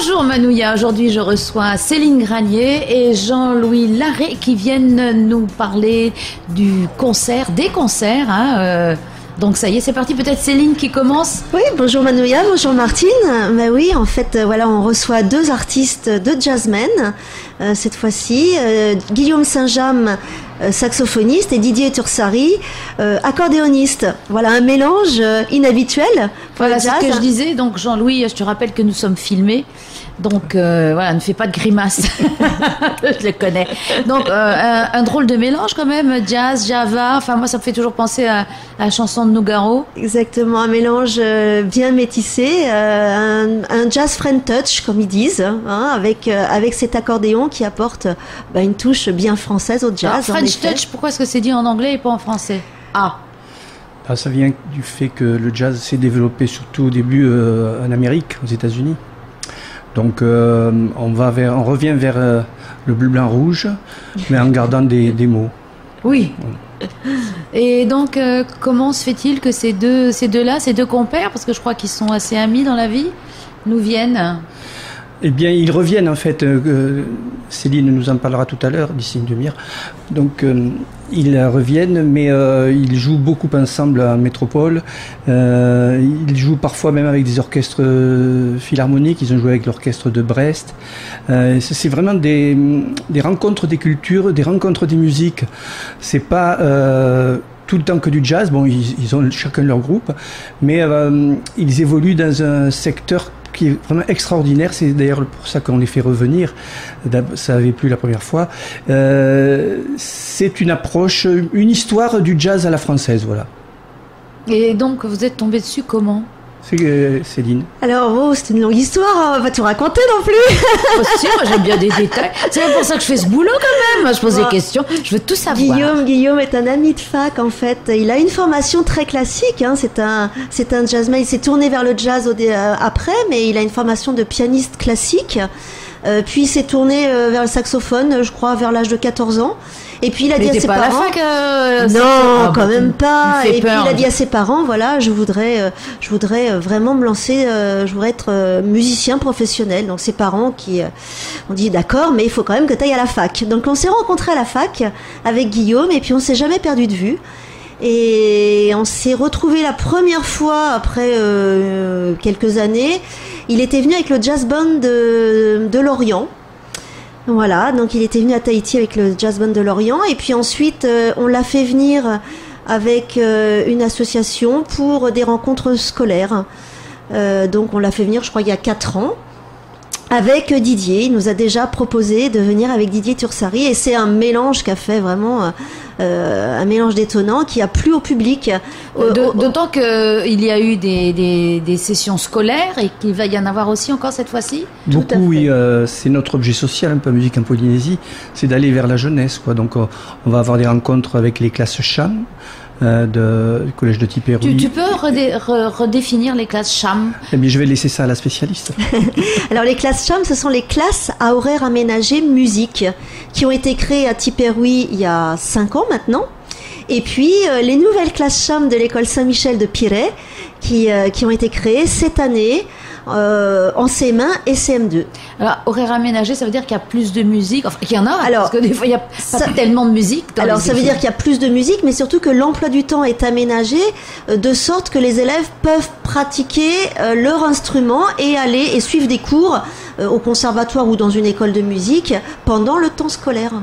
Bonjour Manouya, aujourd'hui je reçois Céline Granier et Jean-Louis Larrey qui viennent nous parler des concerts. Donc ça y est, c'est parti, peut-être Céline qui commence. Oui, bonjour Manouya, bonjour Martine. Ben oui, en fait, voilà, on reçoit deux artistes de jazzmen cette fois-ci. Guillaume Saint-James, saxophoniste, et Didier Tursari, accordéoniste. Voilà, un mélange inhabituel. Voilà, c'est ce que je disais. Donc Jean-Louis, je te rappelle que nous sommes filmés. Donc voilà, ne fais pas de grimaces. Je le connais. Donc un drôle de mélange quand même, jazz, java. Enfin moi ça me fait toujours penser à la chanson de Nougaro. Exactement, un mélange bien métissé, un jazz French touch comme ils disent, hein, avec cet accordéon qui apporte une touche bien française au jazz. Alors, French touch, pourquoi est-ce que c'est dit en anglais et pas en français? Ça vient du fait que le jazz s'est développé surtout au début en Amérique, aux États-Unis. Donc on revient vers le bleu, blanc, rouge, mais en gardant des mots. Oui. Et donc comment se fait-il que ces deux-là, ces deux compères, parce que je crois qu'ils sont assez amis dans la vie, nous viennent? Eh bien, ils reviennent en fait. Céline nous en parlera tout à l'heure, d'ici une demi-heure. Donc, ils reviennent, mais ils jouent beaucoup ensemble en métropole. Ils jouent parfois même avec des orchestres philharmoniques. Ils ont joué avec l'orchestre de Brest. C'est vraiment des rencontres des cultures, des rencontres des musiques. C'est pas tout le temps que du jazz. Bon, ils ont chacun leur groupe, mais ils évoluent dans un secteur qui est vraiment extraordinaire. C'est d'ailleurs pour ça qu'on les fait revenir. Ça n'avait plus la première fois. C'est une approche, une histoire du jazz à la française, voilà. Et donc, vous êtes tombé dessus comment? C'est Céline. Alors, c'est une longue histoire, on va pas tout raconter non plus. Si, moi j'aime bien des détails. C'est pour ça que je fais ce boulot quand même. Moi, je pose des questions, je veux tout savoir. Guillaume est un ami de fac en fait. Il a une formation très classique. Hein. C'est un jazzman. Il s'est tourné vers le jazz après, mais il a une formation de pianiste classique. Puis il s'est tourné vers le saxophone, je crois, vers l'âge de 14 ans. Et puis il a dit à ses parents... Non, quand même pas. Et puis il a dit à ses parents, voilà, je voudrais vraiment me lancer, je voudrais être musicien professionnel. Donc ses parents qui ont dit d'accord, mais il faut quand même que tu ailles à la fac. Donc on s'est rencontrés à la fac avec Guillaume et puis on s'est jamais perdu de vue. Et on s'est retrouvés la première fois après quelques années. Il était venu avec le jazz band de Lorient. Voilà, donc il était venu à Tahiti avec le jazz band de Lorient. Et puis ensuite, on l'a fait venir avec une association pour des rencontres scolaires. Donc on l'a fait venir, je crois, il y a 4 ans. Avec Didier, il nous a déjà proposé de venir avec Didier Tursari et c'est un mélange qu'a fait vraiment un mélange détonnant qui a plu au public. D'autant qu'il y a eu des sessions scolaires et qu'il va y en avoir aussi encore cette fois-ci. Beaucoup, oui. C'est notre objet social, un peu musique en Polynésie, c'est d'aller vers la jeunesse, quoi. Donc on va avoir des rencontres avec les classes cham. Du collège de Tipperary. Tu peux redéfinir les classes cham? Eh bien, je vais laisser ça à la spécialiste. Alors, les classes cham, ce sont les classes à horaire aménagé musique qui ont été créées à Tipperary il y a 5 ans maintenant. Et puis, les nouvelles classes cham de l'école Saint-Michel de Pirée qui ont été créées cette année en CM1 et CM2. Alors, horaire aménagé, ça veut dire qu'il y a plus de musique, enfin qu'il y en a, parce que des fois il n'y a pas tellement de musique. Alors ça veut dire qu'il y a plus de musique, mais surtout que l'emploi du temps est aménagé de sorte que les élèves peuvent pratiquer leur instrument et aller et suivre des cours au conservatoire ou dans une école de musique pendant le temps scolaire.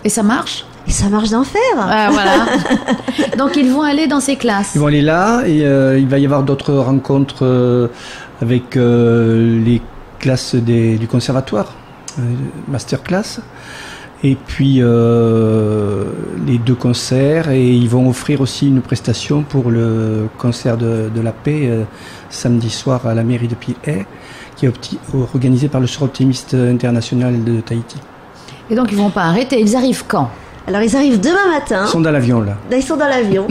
Et ça marche? Et ça marche d'enfer. Ah, voilà. Donc ils vont aller dans ces classes. Ils vont aller là et il va y avoir d'autres rencontres avec les classes du conservatoire, masterclass, et puis les 2 concerts, et ils vont offrir aussi une prestation pour le concert de la paix samedi soir à la mairie de Pirée, qui est organisé par le Sœur Optimiste International de Tahiti. Et donc ils vont pas arrêter, ils arrivent quand? Alors ils arrivent demain matin. Ils sont dans l'avion là. Ils sont dans l'avion.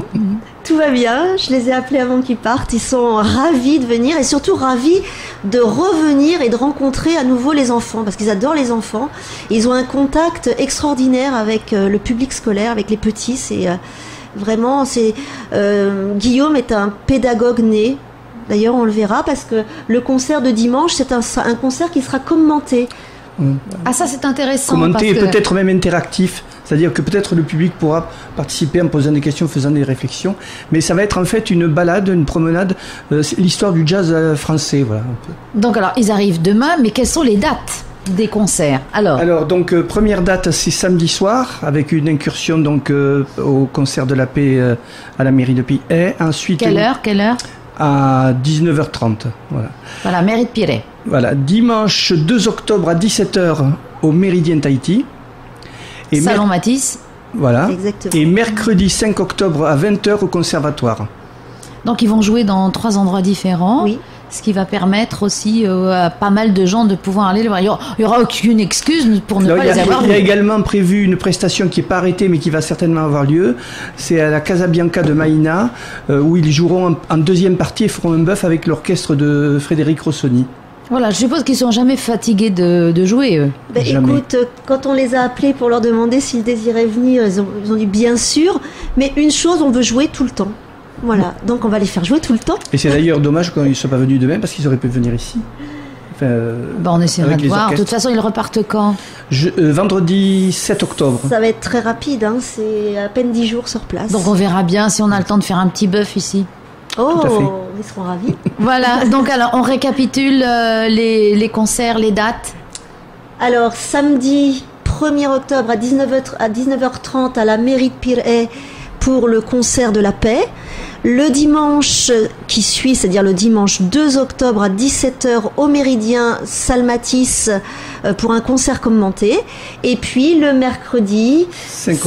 Tout va bien, je les ai appelés avant qu'ils partent. Ils sont ravis de venir et surtout ravis de revenir et de rencontrer à nouveau les enfants parce qu'ils adorent les enfants. Ils ont un contact extraordinaire avec le public scolaire, avec les petits. C'est vraiment, Guillaume est un pédagogue né. D'ailleurs, on le verra parce que le concert de dimanche, c'est un concert qui sera commenté. Ah, ça c'est intéressant. Commenté parce et que... peut-être même interactif. C'est-à-dire que peut-être le public pourra participer en posant des questions, en faisant des réflexions. Mais ça va être en fait une balade, une promenade, l'histoire du jazz français. Voilà, un peu. Donc alors, ils arrivent demain, mais quelles sont les dates des concerts? Alors donc, première date, c'est samedi soir, avec une incursion donc, au concert de la paix à la mairie de Pirée. Ensuite, quelle heure à 19h30. Voilà, mairie de Pirée. Voilà, dimanche 2 octobre à 17h au Méridien Tahiti. Et Salon Matisse. Voilà. Exactement. Et mercredi 5 octobre à 20h au Conservatoire. Donc ils vont jouer dans 3 endroits différents. Oui. Ce qui va permettre aussi à pas mal de gens de pouvoir aller les voir. Il n'y aura aucune excuse pour ne pas les avoir vus. Il y a également prévu une prestation qui n'est pas arrêtée mais qui va certainement avoir lieu. C'est à la Casabianca de Maïna où ils joueront en deuxième partie et feront un bœuf avec l'orchestre de Frédéric Rossoni. Voilà, je suppose qu'ils ne sont jamais fatigués de jouer, eux. Écoute, quand on les a appelés pour leur demander s'ils désiraient venir, ils ont dit bien sûr, mais une chose, on veut jouer tout le temps. Voilà, donc on va les faire jouer tout le temps. Et c'est d'ailleurs dommage qu'ils ne soient pas venus demain parce qu'ils auraient pu venir ici. Enfin, on essaiera de voir. De toute façon, ils repartent quand? Vendredi 7 octobre. Ça va être très rapide, hein, c'est à peine 10 jours sur place. Donc on verra bien si on a le temps de faire un petit bœuf ici. Oh, ils seront ravis. Voilà, donc alors on récapitule les concerts, les dates. Alors samedi 1er octobre à 19h30 à la mairie de Pirée pour le concert de la paix. Le dimanche qui suit, c'est-à-dire le dimanche 2 octobre à 17h au Méridien Salle Matisse pour un concert commenté. Et puis le mercredi 5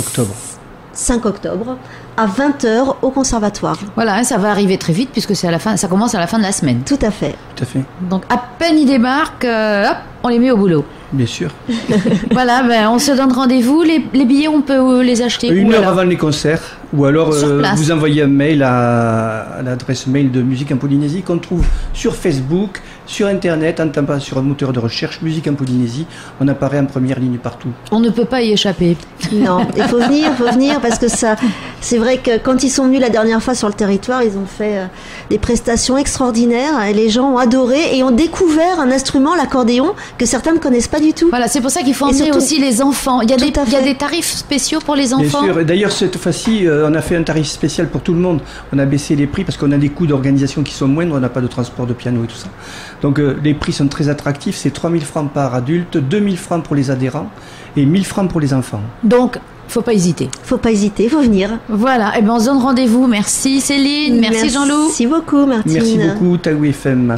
octobre à 20h au Conservatoire. Voilà, ça va arriver très vite puisque c'est à la fin, ça commence à la fin de la semaine. Tout à fait. Donc à peine ils débarquent, hop, on les met au boulot. Bien sûr. Voilà, on se donne rendez-vous. Les billets, on peut les acheter. Une heure avant les concerts. Ou alors vous envoyez un mail à l'adresse mail de Musique en Polynésie qu'on trouve sur Facebook, sur Internet, en tapant sur un moteur de recherche Musique en Polynésie. On apparaît en première ligne partout. On ne peut pas y échapper. Non, il faut venir parce que ça, c'est vrai que quand ils sont venus la dernière fois sur le territoire, ils ont fait des prestations extraordinaires et les gens ont adoré et ont découvert un instrument, l'accordéon, que certains ne connaissent pas du tout. Voilà, c'est pour ça qu'il faut emmener aussi les enfants. Il y a des tarifs spéciaux pour les enfants. Bien sûr. D'ailleurs, cette fois-ci, on a fait un tarif spécial pour tout le monde. On a baissé les prix parce qu'on a des coûts d'organisation qui sont moindres. On n'a pas de transport de piano et tout ça. Donc les prix sont très attractifs. C'est 3 000 francs par adulte, 2 000 francs pour les adhérents et 1 000 francs pour les enfants. Donc, faut pas hésiter. Faut venir. Voilà, et on se donne rendez-vous. Merci Céline, merci Jean-Loup. Merci beaucoup Martine. Merci beaucoup Taou FM.